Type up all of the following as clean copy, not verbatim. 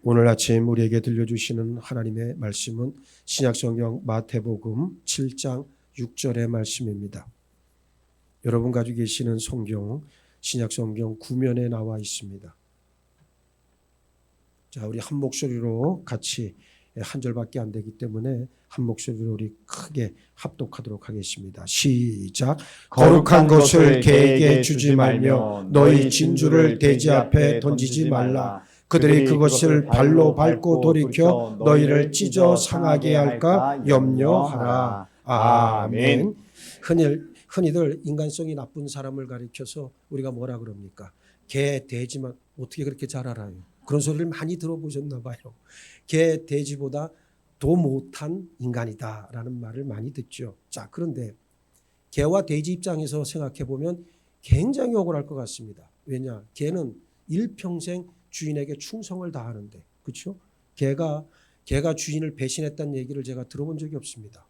오늘 아침 우리에게 들려주시는 하나님의 말씀은 신약성경 마태복음 7장 6절의 말씀입니다. 여러분 가지고 계시는 성경 신약성경 9면에 나와 있습니다. 자, 우리 한 목소리로 같이 한 절밖에 안 되기 때문에 한 목소리로 우리 크게 합독하도록 하겠습니다. 시작. 거룩한 것을 개에게 주지 말며 너희 진주를 돼지 앞에 던지지 말라. 그들이 그것을 발로 밟고 돌이켜 너희를 찢어 상하게 할까 염려하라. 아멘. 흔히들 인간성이 나쁜 사람을 가리켜서 우리가 뭐라 그럽니까? 개, 돼지만 어떻게 그렇게 잘 알아요? 그런 소리를 많이 들어보셨나 봐요. 개, 돼지보다 더 못한 인간이다라는 말을 많이 듣죠. 자, 그런데 개와 돼지 입장에서 생각해 보면 굉장히 억울할 것 같습니다. 왜냐? 개는 일평생 주인에게 충성을 다하는데, 그렇죠? 개가 주인을 배신했다는 얘기를 제가 들어본 적이 없습니다.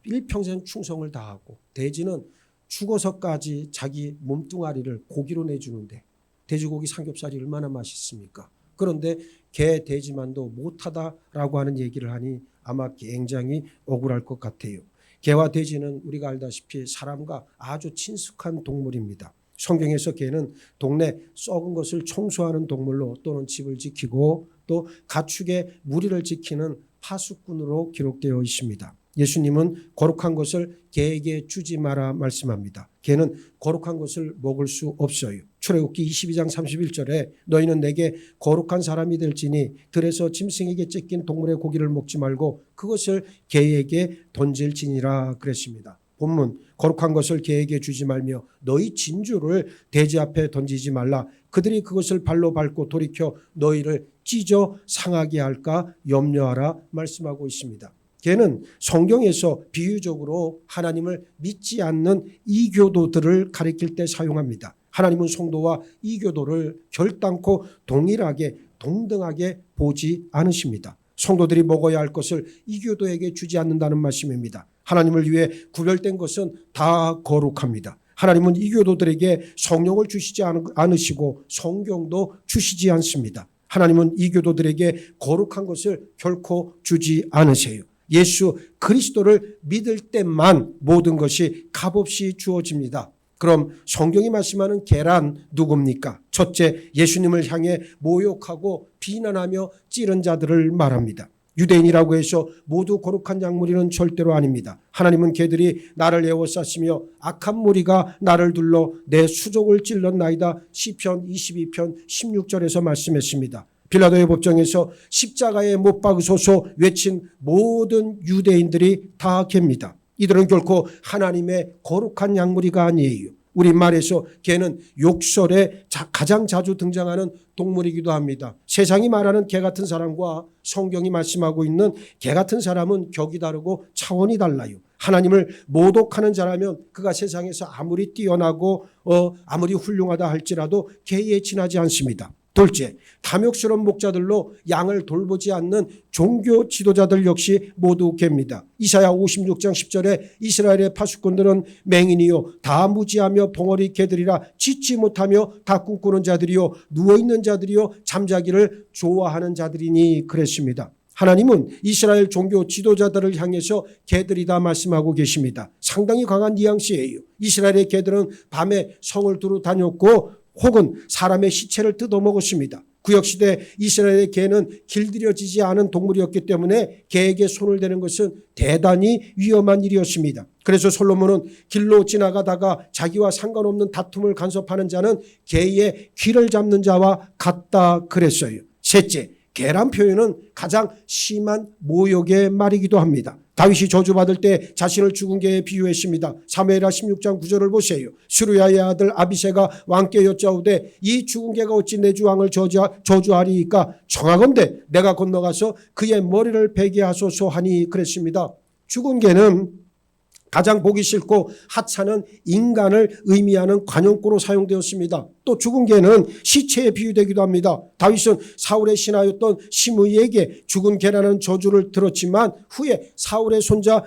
일평생 충성을 다하고, 돼지는 죽어서까지 자기 몸뚱아리를 고기로 내주는데, 돼지고기 삼겹살이 얼마나 맛있습니까? 그런데 개, 돼지만도 못하다라고 하는 얘기를 하니 아마 굉장히 억울할 것 같아요. 개와 돼지는 우리가 알다시피 사람과 아주 친숙한 동물입니다. 성경에서 개는 동네 썩은 것을 청소하는 동물로 또는 집을 지키고 또 가축의 무리를 지키는 파수꾼으로 기록되어 있습니다. 예수님은 거룩한 것을 개에게 주지 마라 말씀합니다. 개는 거룩한 것을 먹을 수 없어요. 출애굽기 22장 31절에 너희는 내게 거룩한 사람이 될지니 들에서 짐승에게 찢긴 동물의 고기를 먹지 말고 그것을 개에게 던질지니라 그랬습니다. 본문 거룩한 것을 개에게 주지 말며 너희 진주를 돼지 앞에 던지지 말라. 그들이 그것을 발로 밟고 돌이켜 너희를 찢어 상하게 할까 염려하라 말씀하고 있습니다. 개는 성경에서 비유적으로 하나님을 믿지 않는 이교도들을 가리킬 때 사용합니다. 하나님은 성도와 이교도를 결단코 동등하게 보지 않으십니다. 성도들이 먹어야 할 것을 이교도에게 주지 않는다는 말씀입니다. 하나님을 위해 구별된 것은 다 거룩합니다. 하나님은 이교도들에게 성령을 주시지 않으시고 성경도 주시지 않습니다. 하나님은 이교도들에게 거룩한 것을 결코 주지 않으세요. 예수 그리스도를 믿을 때만 모든 것이 값없이 주어집니다. 그럼 성경이 말씀하는 개란 누굽니까? 첫째, 예수님을 향해 모욕하고 비난하며 찌른 자들을 말합니다. 유대인이라고 해서 모두 거룩한 약물이는 절대로 아닙니다. 하나님은 개들이 나를 에워쌌으며 악한 무리가 나를 둘러 내 수족을 찔렀나이다. 시편 22편 16절에서 말씀했습니다. 빌라도의 법정에서 십자가에 못 박으소서 외친 모든 유대인들이 다 개입니다. 이들은 결코 하나님의 거룩한 약물이가 아니에요. 우리말에서 개는 욕설에 가장 자주 등장하는 동물이기도 합니다. 세상이 말하는 개 같은 사람과 성경이 말씀하고 있는 개 같은 사람은 격이 다르고 차원이 달라요. 하나님을 모독하는 자라면 그가 세상에서 아무리 뛰어나고 아무리 훌륭하다 할지라도 개에 지나지 않습니다. 둘째, 탐욕스러운 목자들로 양을 돌보지 않는 종교 지도자들 역시 모두 개입니다. 이사야 56장 10절에 이스라엘의 파수꾼들은 맹인이요 다 무지하며 벙어리 개들이라 짖지 못하며 다 꿈꾸는 자들이요 누워있는 자들이요 잠자기를 좋아하는 자들이니 그랬습니다. 하나님은 이스라엘 종교 지도자들을 향해서 개들이다 말씀하고 계십니다. 상당히 강한 뉘앙스예요. 이스라엘의 개들은 밤에 성을 두루 다녔고 혹은 사람의 시체를 뜯어먹었습니다. 구역시대 이스라엘의 개는 길들여지지 않은 동물이었기 때문에 개에게 손을 대는 것은 대단히 위험한 일이었습니다. 그래서 솔로몬은 길로 지나가다가 자기와 상관없는 다툼을 간섭하는 자는 개의 귀를 잡는 자와 같다 그랬어요. 셋째, 개란 표현은 가장 심한 모욕의 말이기도 합니다. 다윗이 저주받을 때 자신을 죽은 개에 비유했습니다. 사무엘하 16장 9절을 보세요. 스루야의 아들 아비새가 왕께 여짜오되 이 죽은 개가 어찌 내 주 왕을 저주하리이까 청하건대 내가 건너가서 그의 머리를 베게 하소서 하니 그랬습니다. 죽은 개는 가장 보기 싫고 하찮은 인간을 의미하는 관용구로 사용되었습니다. 또 죽은 개는 시체에 비유되기도 합니다. 다윗은 사울의 신하였던 시므이에게 죽은 개라는 저주를 들었지만 후에 사울의 손자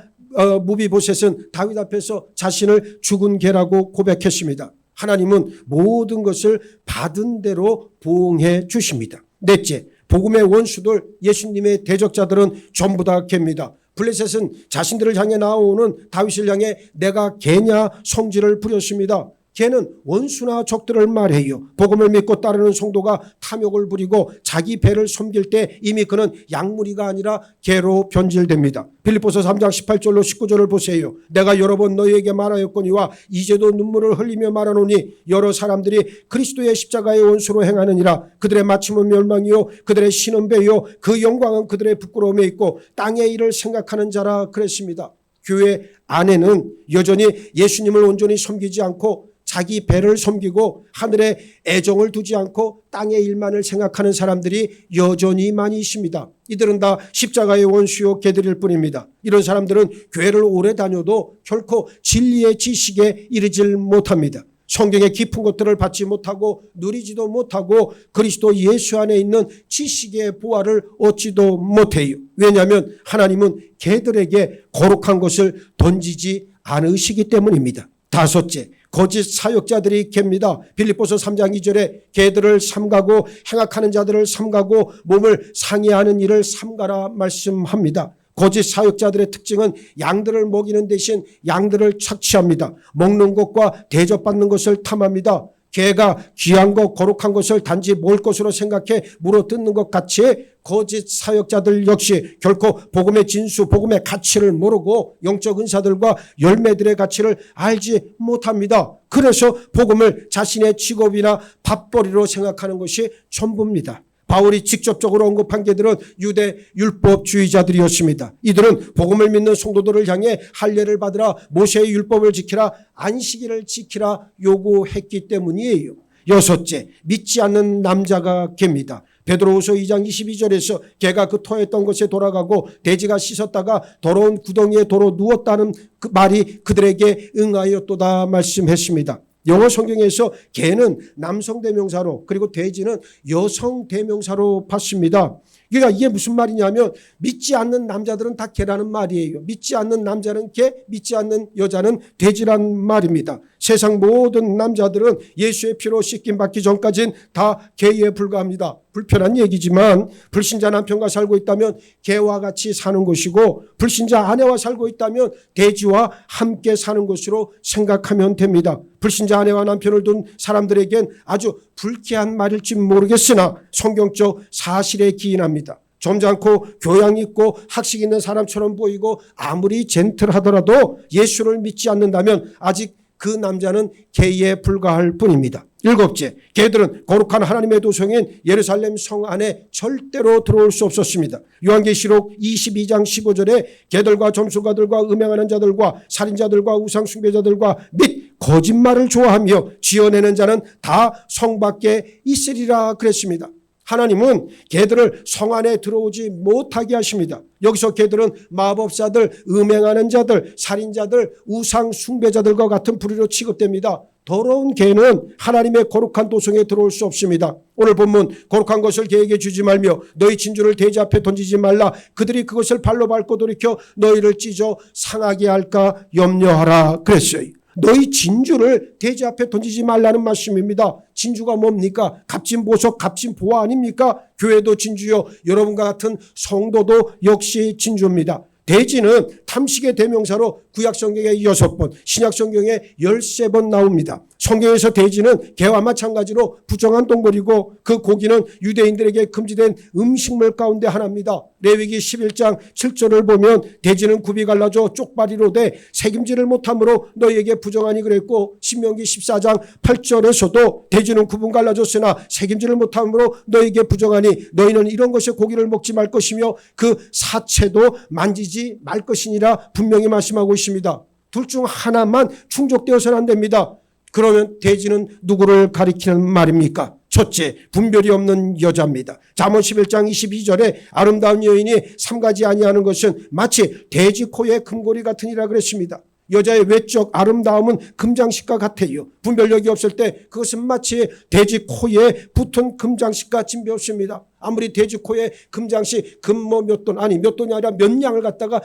무비보셋은 다윗 앞에서 자신을 죽은 개라고 고백했습니다. 하나님은 모든 것을 받은 대로 보응해 주십니다. 넷째, 복음의 원수들, 예수님의 대적자들은 전부 다 개입니다. 블레셋은 자신들을 향해 나오는 다윗을 향해 내가 개냐 성질을 부렸습니다. 개는 원수나 적들을 말해요. 복음을 믿고 따르는 성도가 탐욕을 부리고 자기 배를 섬길 때 이미 그는 양무리가 아니라 개로 변질됩니다. 빌립보서 3장 18절로 19절을 보세요. 내가 여러 번 너희에게 말하였거니와 이제도 눈물을 흘리며 말하노니 여러 사람들이 그리스도의 십자가의 원수로 행하느니라. 그들의 마침은 멸망이요 그들의 신은 배요 그 영광은 그들의 부끄러움에 있고 땅의 일을 생각하는 자라 그랬습니다. 교회 안에는 여전히 예수님을 온전히 섬기지 않고 자기 배를 섬기고 하늘에 애정을 두지 않고 땅의 일만을 생각하는 사람들이 여전히 많이 있습니다. 이들은 다 십자가의 원수요 개들일 뿐입니다. 이런 사람들은 교회를 오래 다녀도 결코 진리의 지식에 이르질 못합니다. 성경의 깊은 것들을 받지 못하고 누리지도 못하고 그리스도 예수 안에 있는 지식의 보화를 얻지도 못해요. 왜냐하면 하나님은 개들에게 거룩한 것을 던지지 않으시기 때문입니다. 다섯째, 거짓 사역자들이 개입니다. 빌립보서 3장 2절에 개들을 삼가고 행악하는 자들을 삼가고 몸을 상해하는 일을 삼가라 말씀합니다. 거짓 사역자들의 특징은 양들을 먹이는 대신 양들을 착취합니다. 먹는 것과 대접받는 것을 탐합니다. 개가 귀한 것 거룩한 것을 단지 먹을 것으로 생각해 물어뜯는 것 같이 거짓 사역자들 역시 결코 복음의 진수, 복음의 가치를 모르고 영적 은사들과 열매들의 가치를 알지 못합니다. 그래서 복음을 자신의 직업이나 밥벌이로 생각하는 것이 전부입니다. 바울이 직접적으로 언급한 개들은 유대 율법주의자들이었습니다. 이들은 복음을 믿는 성도들을 향해 할례를 받으라, 모세의 율법을 지키라, 안식일을 지키라 요구했기 때문이에요. 여섯째, 믿지 않는 남자가 개입니다. 베드로후서 2장 22절에서 개가 그 토했던 것에 돌아가고 돼지가 씻었다가 더러운 구덩이에 도로 누웠다는 그 말이 그들에게 응하였도다 말씀했습니다. 영어 성경에서 개는 남성 대명사로 그리고 돼지는 여성 대명사로 봤습니다. 그러니까 이게 무슨 말이냐면 믿지 않는 남자들은 다 개라는 말이에요. 믿지 않는 남자는 개, 믿지 않는 여자는 돼지란 말입니다. 세상 모든 남자들은 예수의 피로 씻김 받기 전까지는 다 개에 불과합니다. 불편한 얘기지만 불신자 남편과 살고 있다면 개와 같이 사는 것이고 불신자 아내와 살고 있다면 돼지와 함께 사는 것으로 생각하면 됩니다. 불신자 아내와 남편을 둔 사람들에겐 아주 불쾌한 말일지 모르겠으나 성경적 사실에 기인합니다. 점잖고 교양 있고 학식 있는 사람처럼 보이고 아무리 젠틀하더라도 예수를 믿지 않는다면 아직 그 남자는 개에 불과할 뿐입니다. 일곱째, 개들은 거룩한 하나님의 도성인 예루살렘 성 안에 절대로 들어올 수 없었습니다. 요한계시록 22장 15절에 개들과 점술가들과 음행하는 자들과 살인자들과 우상숭배자들과 및 거짓말을 좋아하며 지어내는 자는 다 성 밖에 있으리라 그랬습니다. 하나님은 개들을 성 안에 들어오지 못하게 하십니다. 여기서 개들은 마법사들, 음행하는 자들, 살인자들, 우상 숭배자들과 같은 부류로 취급됩니다. 더러운 개는 하나님의 거룩한 도성에 들어올 수 없습니다. 오늘 본문 거룩한 것을 개에게 주지 말며 너희 진주를 돼지 앞에 던지지 말라. 그들이 그것을 발로 밟고 돌이켜 너희를 찢어 상하게 할까 염려하라 그랬어요. 너희 진주를 돼지 앞에 던지지 말라는 말씀입니다. 진주가 뭡니까? 값진 보석, 값진 보화 아닙니까? 교회도 진주요. 여러분과 같은 성도도 역시 진주입니다. 돼지는 탐식의 대명사로 구약성경에 6번, 신약성경에 13번 나옵니다. 성경에서 돼지는 개와 마찬가지로 부정한 동물이고 그 고기는 유대인들에게 금지된 음식물 가운데 하나입니다. 레위기 11장 7절을 보면 돼지는 굽이 갈라져 쪽발이로 돼 책임지를 못함으로 너희에게 부정하니 그랬고 신명기 14장 8절에서도 돼지는 굽은 갈라졌으나 책임지를 못함으로 너희에게 부정하니 너희는 이런 것의 고기를 먹지 말 것이며 그 사체도 만지지 말 것이니라 분명히 말씀하고 있습니다. 둘 중 하나만 충족되어서는 안 됩니다. 그러면 돼지는 누구를 가리키는 말입니까? 첫째, 분별이 없는 여자입니다. 잠언 11장 22절에 아름다운 여인이 삼가지 아니하는 것은 마치 돼지 코의 금고리 같으니라 그랬습니다. 여자의 외적 아름다움은 금장식과 같아요. 분별력이 없을 때 그것은 마치 돼지 코에 붙은 금장식과 진배없습니다. 아무리 돼지 코에 금장식 금뭐 몇 돈 아니 몇 돈이 아니라 몇 냥을 갖다가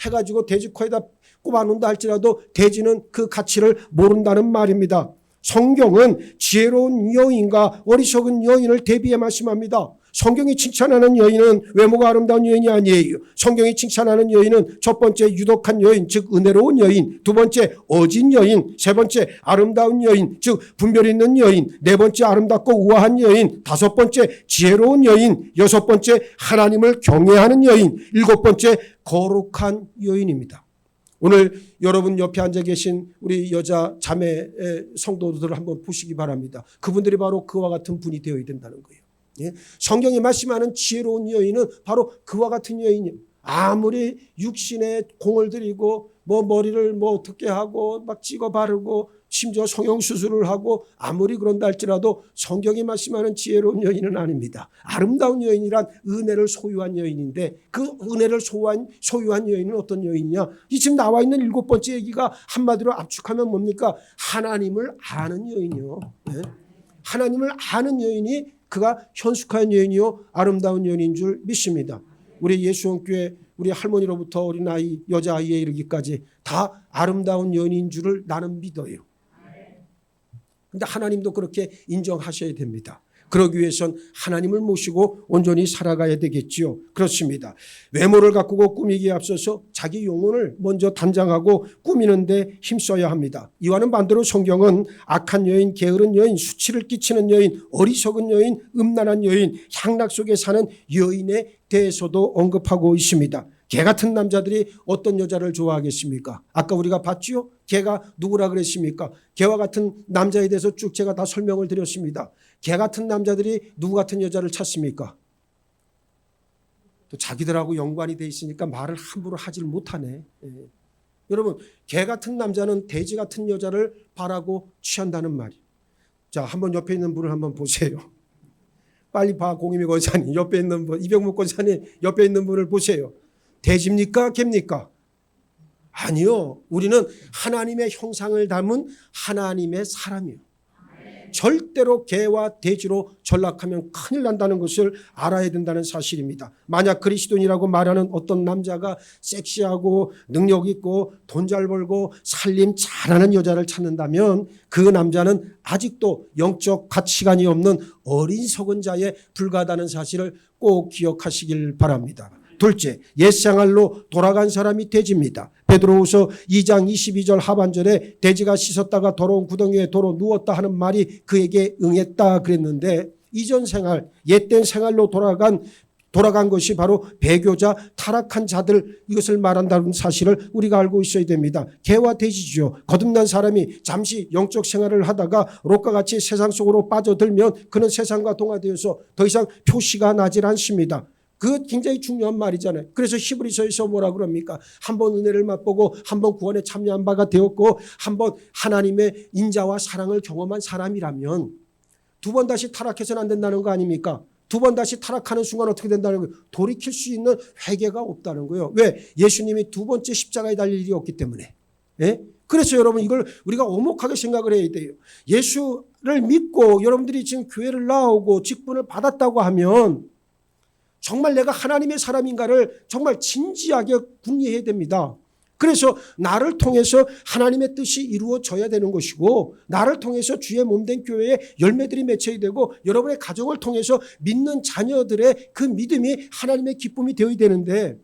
해가지고 돼지 코에다 꼽아놓는다 할지라도 돼지는 그 가치를 모른다는 말입니다. 성경은 지혜로운 여인과 어리석은 여인을 대비해 말씀합니다. 성경이 칭찬하는 여인은 외모가 아름다운 여인이 아니에요. 성경이 칭찬하는 여인은 첫 번째 유독한 여인, 즉 은혜로운 여인, 두 번째 어진 여인, 세 번째 아름다운 여인, 즉 분별 있는 여인, 네 번째 아름답고 우아한 여인, 다섯 번째 지혜로운 여인, 여섯 번째 하나님을 경외하는 여인, 일곱 번째 거룩한 여인입니다. 오늘 여러분 옆에 앉아 계신 우리 여자 자매 성도들을 한번 보시기 바랍니다. 그분들이 바로 그와 같은 분이 되어야 된다는 거예요. 예? 성경이 말씀하는 지혜로운 여인은 바로 그와 같은 여인이에요. 아무리 육신에 공을 들이고 머리를 어떻게 하고 막 찍어 바르고 심지어 성형수술을 하고 아무리 그런다 할지라도 성경이 말씀하는 지혜로운 여인은 아닙니다. 아름다운 여인이란 은혜를 소유한 여인인데 그 은혜를 소유한 여인은 어떤 여인이냐? 이 지금 나와 있는 일곱 번째 얘기가 한마디로 압축하면 뭡니까? 하나님을 아는 여인이요. 네? 하나님을 아는 여인이 그가 현숙한 여인이요 아름다운 여인인 줄 믿습니다. 우리 예수원교회 우리 할머니로부터 어린아이 여자아이에 이르기까지 다 아름다운 여인인 줄을 나는 믿어요. 그런데 하나님도 그렇게 인정하셔야 됩니다. 그러기 위해선 하나님을 모시고 온전히 살아가야 되겠지요. 그렇습니다. 외모를 가꾸고 꾸미기에 앞서서 자기 영혼을 먼저 단장하고 꾸미는 데 힘써야 합니다. 이와는 반대로 성경은 악한 여인, 게으른 여인, 수치를 끼치는 여인, 어리석은 여인, 음란한 여인, 향락 속에 사는 여인에 대해서도 언급하고 있습니다. 개 같은 남자들이 어떤 여자를 좋아하겠습니까? 아까 우리가 봤죠? 개가 누구라 그랬습니까? 개와 같은 남자에 대해서 쭉 제가 다 설명을 드렸습니다. 개 같은 남자들이 누구 같은 여자를 찾습니까? 또 자기들하고 연관이 돼 있으니까 말을 함부로 하질 못하네. 예. 여러분, 개 같은 남자는 돼지 같은 여자를 바라고 취한다는 말이에요. 자, 한번 옆에 있는 분을 한번 보세요. 빨리 봐, 공임이 권사님. 옆에 있는 분, 이병묵 권사님 옆에 있는 분을 보세요. 돼지입니까? 개입니까? 아니요. 우리는 하나님의 형상을 닮은 하나님의 사람이에요. 절대로 개와 돼지로 전락하면 큰일 난다는 것을 알아야 된다는 사실입니다. 만약 그리스도인이라고 말하는 어떤 남자가 섹시하고 능력 있고 돈 잘 벌고 살림 잘하는 여자를 찾는다면 그 남자는 아직도 영적 가치관이 없는 어리석은 자에 불과하다는 사실을 꼭 기억하시길 바랍니다. 둘째, 옛생활로 돌아간 사람이 돼지입니다. 베드로후서 2장 22절 하반절에 돼지가 씻었다가 더러운 구덩이에 도로 누웠다 하는 말이 그에게 응했다 그랬는데 이전 생활, 옛된 생활로 돌아간 것이 바로 배교자, 타락한 자들 이것을 말한다는 사실을 우리가 알고 있어야 됩니다. 개와 돼지죠. 거듭난 사람이 잠시 영적 생활을 하다가 롯과 같이 세상 속으로 빠져들면 그는 세상과 동화되어서 더 이상 표시가 나질 않습니다. 그 굉장히 중요한 말이잖아요. 그래서 히브리서에서 뭐라 그럽니까? 한번 은혜를 맛보고 한번 구원에 참여한 바가 되었고 한번 하나님의 인자와 사랑을 경험한 사람이라면 두 번 다시 타락해서는 안 된다는 거 아닙니까? 두 번 다시 타락하는 순간 어떻게 된다는 거예요? 돌이킬 수 있는 회개가 없다는 거예요. 왜? 예수님이 두 번째 십자가에 달릴 일이 없기 때문에. 예? 그래서 여러분 이걸 우리가 오목하게 생각을 해야 돼요. 예수를 믿고 여러분들이 지금 교회를 나오고 직분을 받았다고 하면 정말 내가 하나님의 사람인가를 정말 진지하게 궁리해야 됩니다. 그래서 나를 통해서 하나님의 뜻이 이루어져야 되는 것이고 나를 통해서 주의 몸된 교회에 열매들이 맺혀야 되고 여러분의 가정을 통해서 믿는 자녀들의 그 믿음이 하나님의 기쁨이 되어야 되는데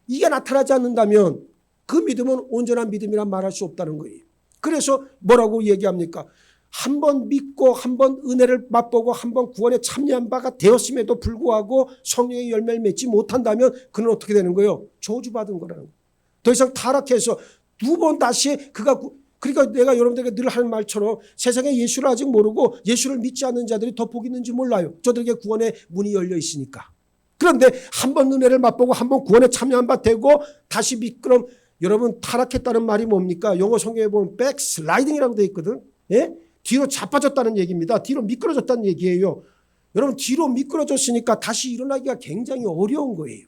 이게 나타나지 않는다면 그 믿음은 온전한 믿음이란 말할 수 없다는 거예요. 그래서 뭐라고 얘기합니까? 한 번 믿고 한 번 은혜를 맛보고 한 번 구원에 참여한 바가 되었음에도 불구하고 성령의 열매를 맺지 못한다면 그는 어떻게 되는 거예요? 저주받은 거라는 거예요. 더 이상 타락해서 두 번 다시 그러니까 내가 여러분들에게 늘 하는 말처럼 세상에 예수를 아직 모르고 예수를 믿지 않는 자들이 더 복이 있는지 몰라요. 저들에게 구원의 문이 열려 있으니까. 그런데 한 번 은혜를 맛보고 한 번 구원에 참여한 바 되고 다시 그럼 여러분 타락했다는 말이 뭡니까? 영어 성경에 보면 백슬라이딩이라고 되어 있거든. 예? 뒤로 자빠졌다는 얘기입니다. 뒤로 미끄러졌다는 얘기예요. 여러분 뒤로 미끄러졌으니까 다시 일어나기가 굉장히 어려운 거예요.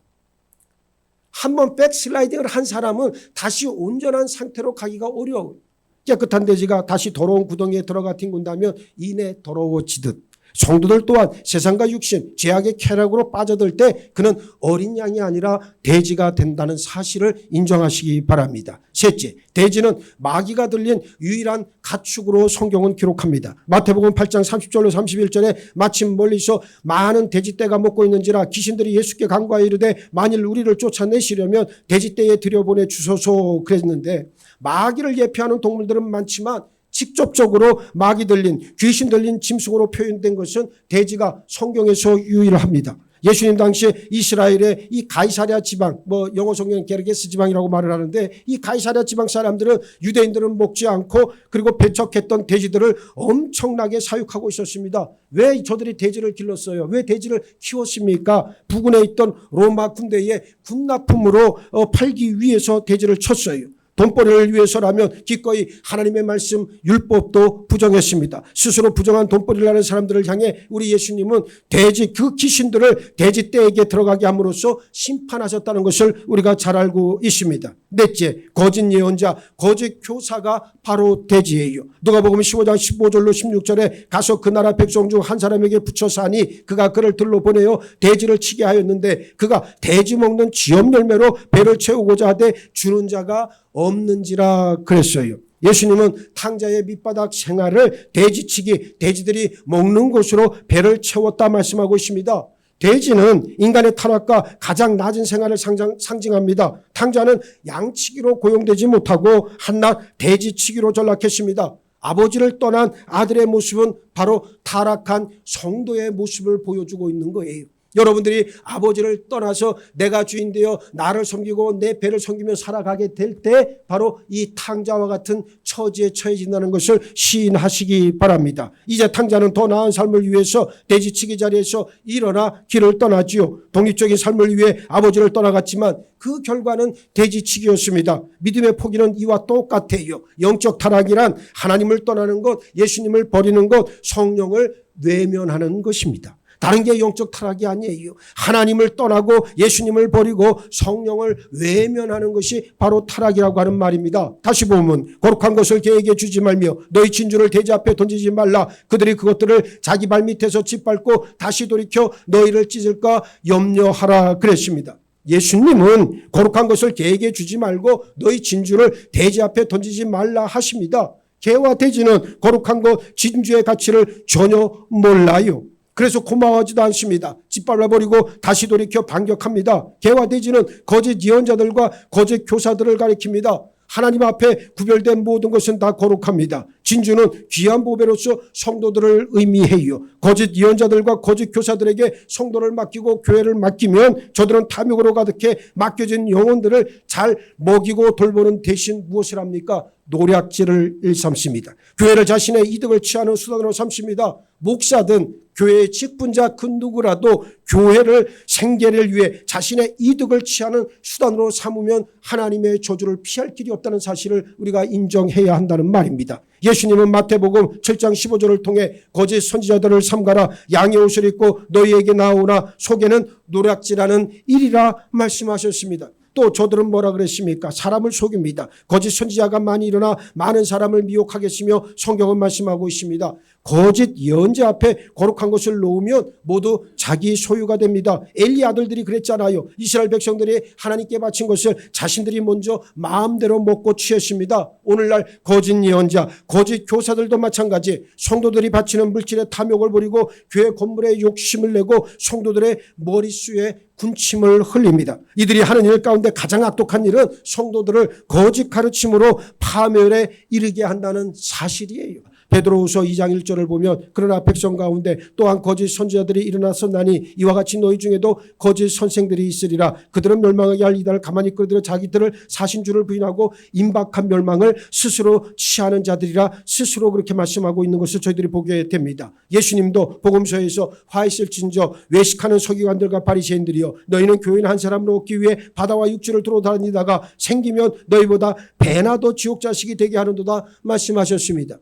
한번 백슬라이딩을 한 사람은 다시 온전한 상태로 가기가 어려워요. 깨끗한 돼지가 다시 더러운 구덩이에 들어가 뒹군다면 이내 더러워지듯 성도들 또한 세상과 육신, 죄악의 쾌락으로 빠져들 때 그는 어린 양이 아니라 돼지가 된다는 사실을 인정하시기 바랍니다. 셋째, 돼지는 마귀가 들린 유일한 가축으로 성경은 기록합니다. 마태복음 8장 30절로 31절에 마침 멀리서 많은 돼지떼가 먹고 있는지라 귀신들이 예수께 간구하여 이르되 만일 우리를 쫓아내시려면 돼지떼에 들여보내 주소서 그랬는데, 마귀를 예표하는 동물들은 많지만 직접적으로 마귀 들린, 귀신 들린 짐승으로 표현된 것은 돼지가 성경에서 유일합니다. 예수님 당시에 이스라엘의 이 가이사랴 지방, 영어 성경은 게르게스 지방이라고 말을 하는데, 이 가이사랴 지방 사람들은 유대인들은 먹지 않고 그리고 배척했던 돼지들을 엄청나게 사육하고 있었습니다. 왜 저들이 돼지를 길렀어요? 왜 돼지를 키웠습니까? 부근에 있던 로마 군대의 군납품으로 팔기 위해서 돼지를 쳤어요. 돈벌이를 위해서라면 기꺼이 하나님의 말씀 율법도 부정했습니다. 스스로 부정한 돈벌이를 하는 사람들을 향해 우리 예수님은 돼지, 그 귀신들을 돼지떼에게 들어가게 함으로써 심판하셨다는 것을 우리가 잘 알고 있습니다. 넷째, 거짓 예언자, 거짓 교사가 바로 돼지예요. 누가복음 15장 15절로 16절에 가서 그 나라 백성 중 한 사람에게 붙여서 하니 그가 그를 들러 보내어 돼지를 치게 하였는데 그가 돼지 먹는 지엄 열매로 배를 채우고자 하되 주는 자가 없는지라 그랬어요. 예수님은 탕자의 밑바닥 생활을 돼지치기, 돼지들이 먹는 것으로 배를 채웠다 말씀하고 있습니다. 돼지는 인간의 타락과 가장 낮은 생활을 상징합니다. 탕자는 양치기로 고용되지 못하고 한낱 돼지치기로 전락했습니다. 아버지를 떠난 아들의 모습은 바로 타락한 성도의 모습을 보여주고 있는 거예요. 여러분들이 아버지를 떠나서 내가 주인 되어 나를 섬기고 내 배를 섬기며 살아가게 될 때 바로 이 탕자와 같은 처지에 처해진다는 것을 시인하시기 바랍니다. 이제 탕자는 더 나은 삶을 위해서 돼지치기 자리에서 일어나 길을 떠나지요. 독립적인 삶을 위해 아버지를 떠나갔지만 그 결과는 돼지치기였습니다. 믿음의 포기는 이와 똑같아요. 영적 타락이란 하나님을 떠나는 것, 예수님을 버리는 것, 성령을 외면하는 것입니다. 다른 게 영적 타락이 아니에요. 하나님을 떠나고 예수님을 버리고 성령을 외면하는 것이 바로 타락이라고 하는 말입니다. 다시 보면 거룩한 것을 개에게 주지 말며 너희 진주를 돼지 앞에 던지지 말라. 그들이 그것들을 자기 발밑에서 짓밟고 다시 돌이켜 너희를 찢을까 염려하라 그랬습니다. 예수님은 거룩한 것을 개에게 주지 말고 너희 진주를 돼지 앞에 던지지 말라 하십니다. 개와 돼지는 거룩한 것, 진주의 가치를 전혀 몰라요. 그래서 고마워하지도 않습니다. 짓밟아버리고 다시 돌이켜 반격합니다. 개와 돼지는 거짓 예언자들과 거짓 교사들을 가리킵니다. 하나님 앞에 구별된 모든 것은 다 거룩합니다. 진주는 귀한 보배로서 성도들을 의미해요. 거짓 예언자들과 거짓 교사들에게 성도를 맡기고 교회를 맡기면 저들은 탐욕으로 가득해 맡겨진 영혼들을 잘 먹이고 돌보는 대신 무엇을 합니까? 노략질을 일삼습니다. 교회를 자신의 이득을 취하는 수단으로 삼습니다. 목사든 교회의 직분자 그 누구라도 교회를 생계를 위해 자신의 이득을 취하는 수단으로 삼으면 하나님의 저주를 피할 길이 없다는 사실을 우리가 인정해야 한다는 말입니다. 예수님은 마태복음 7장 15절을 통해 거짓 선지자들을 삼가라. 양의 옷을 입고 너희에게 나오나 속에는 노략질하는 일이라 말씀하셨습니다. 또 저들은 뭐라 그랬습니까? 사람을 속입니다. 거짓 선지자가 많이 일어나 많은 사람을 미혹하겠으며 성경은 말씀하고 있습니다. 거짓 예언자 앞에 거룩한 것을 놓으면 모두 자기 소유가 됩니다. 엘리 아들들이 그랬잖아요. 이스라엘 백성들이 하나님께 바친 것을 자신들이 먼저 마음대로 먹고 취했습니다. 오늘날 거짓 예언자, 거짓 교사들도 마찬가지. 성도들이 바치는 물질에 탐욕을 부리고 교회 건물에 욕심을 내고 성도들의 머릿수에 군침을 흘립니다. 이들이 하는 일 가운데 가장 악독한 일은 성도들을 거짓 가르침으로 파멸에 이르게 한다는 사실이에요. 베드로후서 2장 1절을 보면 그러나 백성 가운데 또한 거짓 선지자들이 일어났었나니 이와 같이 너희 중에도 거짓 선생들이 있으리라. 그들은 멸망하게 할 이단을 가만히 끌어들여 자기들을 사신 줄을 부인하고 임박한 멸망을 스스로 취하는 자들이라. 스스로 그렇게 말씀하고 있는 것을 저희들이 보게 됩니다. 예수님도 복음서에서 화 있을진저 외식하는 서기관들과 바리새인들이여 너희는 교인 한 사람을 얻기 위해 바다와 육지를 돌아다니다가 생기면 너희보다 배나 더 지옥 자식이 되게 하는도다 말씀하셨습니다.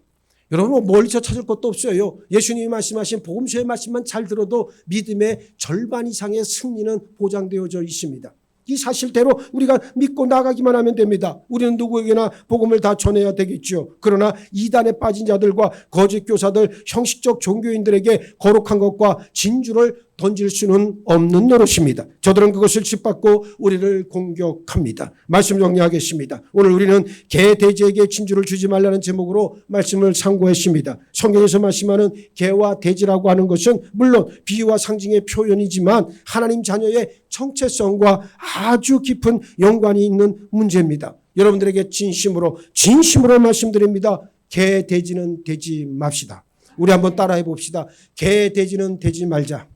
여러분 멀리서 찾을 것도 없어요. 예수님이 말씀하신 복음서의 말씀만 잘 들어도 믿음의 절반 이상의 승리는 보장되어져 있습니다. 이 사실대로 우리가 믿고 나가기만 하면 됩니다. 우리는 누구에게나 복음을 다 전해야 되겠죠. 그러나 이단에 빠진 자들과 거짓 교사들, 형식적 종교인들에게 거룩한 것과 진주를 던질 수는 없는 노릇입니다. 저들은 그것을 짓밟고 우리를 공격합니다. 말씀 정리하겠습니다. 오늘 우리는 개, 돼지에게 진주를 주지 말라는 제목으로 말씀을 상고했습니다. 성경에서 말씀하는 개와 돼지라고 하는 것은 물론 비유와 상징의 표현이지만 하나님 자녀의 정체성과 아주 깊은 연관이 있는 문제입니다. 여러분들에게 진심으로 말씀드립니다. 개, 돼지는 되지 맙시다. 우리 한번 따라해 봅시다. 개, 돼지는 되지 말자.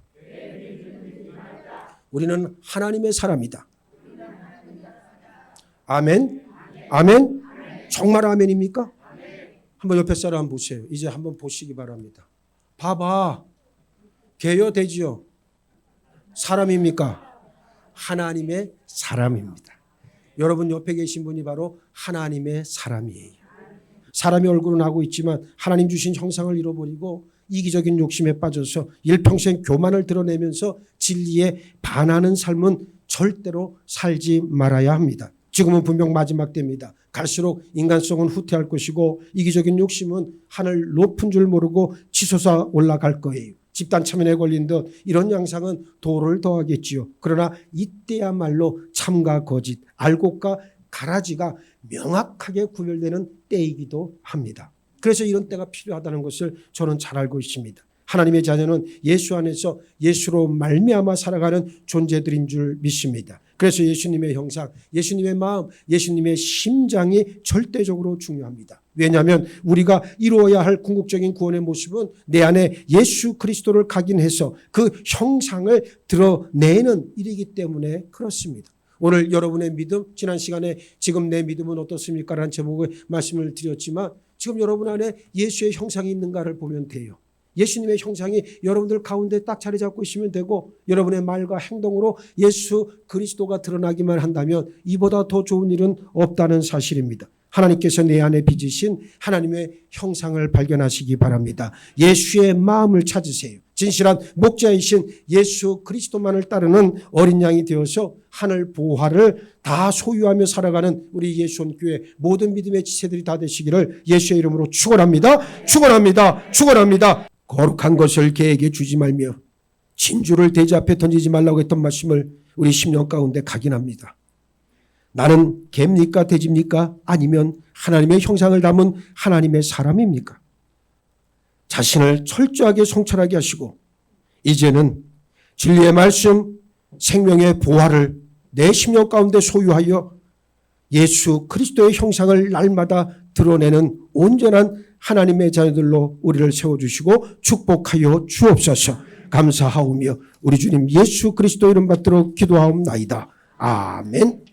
우리는 하나님의 사람이다. 아멘? 아멘? 정말 아멘입니까? 한번 옆에 사람 한번 보세요. 이제 한번 보시기 바랍니다. 봐봐. 개요, 돼지요? 사람입니까? 하나님의 사람입니다. 여러분 옆에 계신 분이 바로 하나님의 사람이에요. 사람의 얼굴은 하고 있지만 하나님 주신 형상을 잃어버리고 이기적인 욕심에 빠져서 일평생 교만을 드러내면서 진리에 반하는 삶은 절대로 살지 말아야 합니다. 지금은 분명 마지막 때입니다. 갈수록 인간성은 후퇴할 것이고 이기적인 욕심은 하늘 높은 줄 모르고 치솟아 올라갈 거예요. 집단 참여에 걸린 듯 이런 양상은 도를 더하겠지요. 그러나 이때야말로 참과 거짓, 알곡과 가라지가 명확하게 구별되는 때이기도 합니다. 그래서 이런 때가 필요하다는 것을 저는 잘 알고 있습니다. 하나님의 자녀는 예수 안에서 예수로 말미암아 살아가는 존재들인 줄 믿습니다. 그래서 예수님의 형상, 예수님의 마음, 예수님의 심장이 절대적으로 중요합니다. 왜냐하면 우리가 이루어야 할 궁극적인 구원의 모습은 내 안에 예수 그리스도를 각인해서 그 형상을 드러내는 일이기 때문에 그렇습니다. 오늘 여러분의 믿음, 지난 시간에 지금 내 믿음은 어떻습니까? 라는 제목의 말씀을 드렸지만 지금 여러분 안에 예수의 형상이 있는가를 보면 돼요. 예수님의 형상이 여러분들 가운데 딱 자리 잡고 있으면 되고 여러분의 말과 행동으로 예수 그리스도가 드러나기만 한다면 이보다 더 좋은 일은 없다는 사실입니다. 하나님께서 내 안에 빚으신 하나님의 형상을 발견하시기 바랍니다. 예수의 마음을 찾으세요. 진실한 목자이신 예수 그리스도만을 따르는 어린 양이 되어서 하늘 보화를 다 소유하며 살아가는 우리 예수원교회 모든 믿음의 지체들이 다 되시기를 예수의 이름으로 축원합니다. 축원합니다. 축원합니다. 거룩한 것을 개에게 주지 말며 진주를 돼지 앞에 던지지 말라고 했던 말씀을 우리 10년 가운데 각인합니다. 나는 개입니까? 돼지입니까? 아니면 하나님의 형상을 담은 하나님의 사람입니까? 자신을 철저하게 성찰하게 하시고 이제는 진리의 말씀, 생명의 보화를 내 심령 가운데 소유하여 예수 그리스도의 형상을 날마다 드러내는 온전한 하나님의 자녀들로 우리를 세워주시고 축복하여 주옵소서. 감사하오며 우리 주님 예수 그리스도 이름 받들어 기도하옵나이다. 아멘.